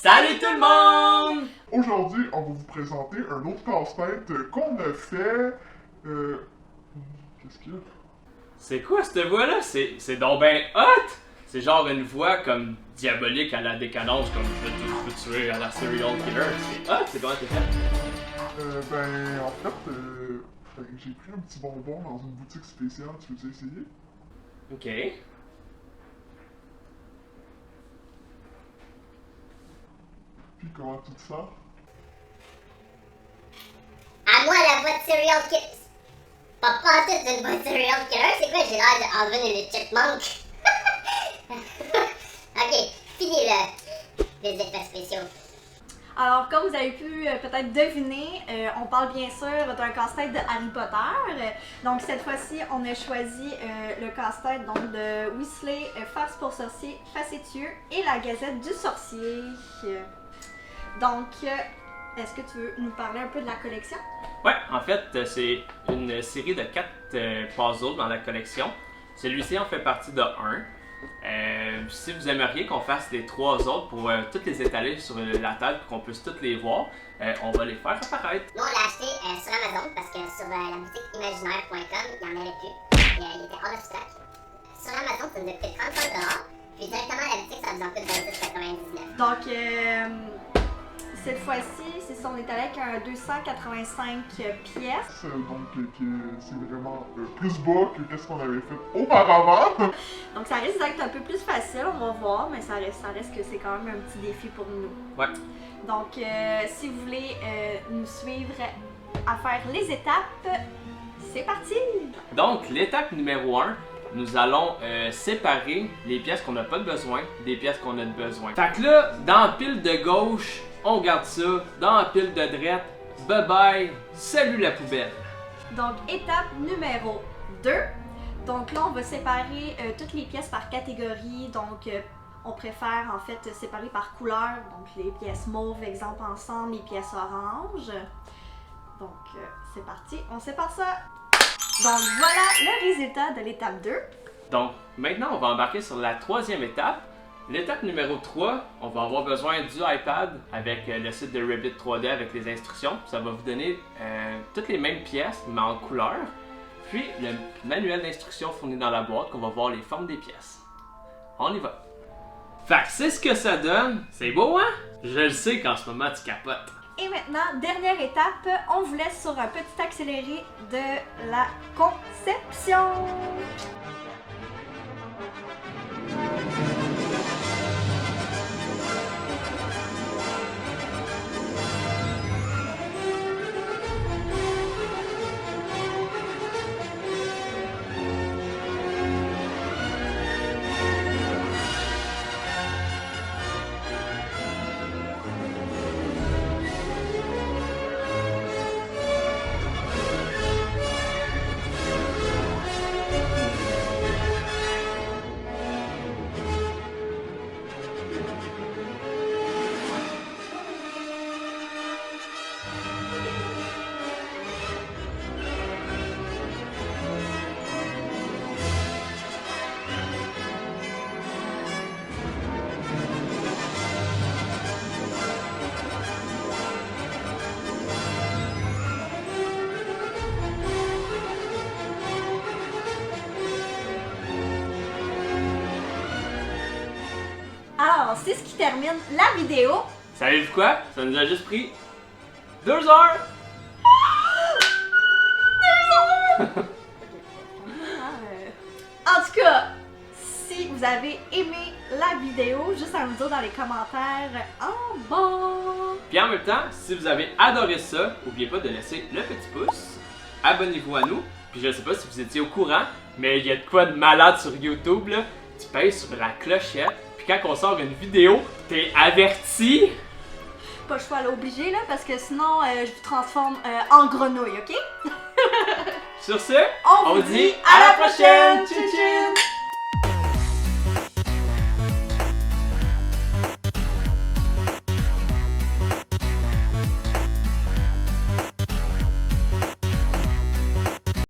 Salut tout le monde! Aujourd'hui, on va vous présenter un autre casse-tête qu'on a fait. Qu'est-ce qu'il y a? C'est quoi cette voix-là? C'est donc ben hot! C'est genre une voix comme diabolique à la décadence, comme je vais tout tuer à la serial killer. C'est hot, c'est comment t'es fait? En fait, j'ai pris un petit bonbon dans une boutique spéciale. Tu veux essayer? Ok. Puis comment tout ça? À moi la voix de serial killer. Pas tête d'une voix de serial killer, c'est quoi? J'ai l'air de Alvin et le Chipmunk. Ok, fini les effets spéciaux. Alors, comme vous avez pu peut-être deviner, on parle bien sûr d'un casse-tête de Harry Potter. Donc, cette fois-ci, on a choisi le casse-tête donc, de Weasley, Farce pour sorcier, Facétieux et la Gazette du sorcier. Donc, est-ce que tu veux nous parler un peu de la collection? Ouais, en fait, c'est une série de 4 puzzles dans la collection. Celui-ci en fait partie de 1. Si vous aimeriez qu'on fasse les 3 autres pour toutes les étaler sur la table pour qu'on puisse toutes les voir, on va les faire apparaître. Nous, on l'a acheté sur Amazon parce que sur la boutique imaginaire.com, il n'y en avait plus. Il était out of stock. Sur Amazon, ça nous a coûté 35$. Puis directement à la boutique, ça nous en coûte 26,99$. Donc, cette fois-ci, c'est ça, on est allé avec un 285 pièces. C'est vraiment plus bas que ce qu'on avait fait auparavant. Donc, ça risque d'être un peu plus facile, on va voir, mais ça reste que c'est quand même un petit défi pour nous. Ouais. Donc, si vous voulez nous suivre à faire les étapes, c'est parti! Donc, l'étape numéro 1, nous allons séparer les pièces qu'on n'a pas de besoin des pièces qu'on a de besoin. Fait que là, dans la pile de gauche, on garde ça. Dans la pile de droite, bye bye, salut la poubelle. Donc, étape numéro 2. Donc là, on va séparer toutes les pièces par catégorie. Donc, on préfère en fait séparer par couleur. Donc, les pièces mauve, exemple, ensemble, les pièces orange. Donc, c'est parti, on sépare ça. Donc, voilà le résultat de l'étape 2. Donc, maintenant, on va embarquer sur la 3e étape. L'étape numéro 3, on va avoir besoin du iPad avec le site de Ribbit 3D avec les instructions. Ça va vous donner toutes les mêmes pièces, mais en couleur. Puis le manuel d'instructions fourni dans la boîte qu'on va voir les formes des pièces. On y va. Fait que c'est ce que ça donne. C'est beau, hein? Je le sais qu'en ce moment, tu capotes. Et maintenant, dernière étape, on vous laisse sur un petit accéléré de la conception. Alors, c'est ce qui termine la vidéo. Savez-vous quoi? Ça nous a juste pris 2 heures! En tout cas, si vous avez aimé la vidéo, juste à nous dire dans les commentaires en bas. Puis en même temps, si vous avez adoré ça, n'oubliez pas de laisser le petit pouce, abonnez-vous à nous, puis je sais pas si vous étiez au courant, mais il y a de quoi de malade sur YouTube, là. Tu pèses sur la clochette, puis quand on sort une vidéo, t'es averti. Pas le choix, là, obligé, là, parce que sinon, je vous transforme en grenouille, ok? Sur ce, On vous dit à la prochaine! Tchou,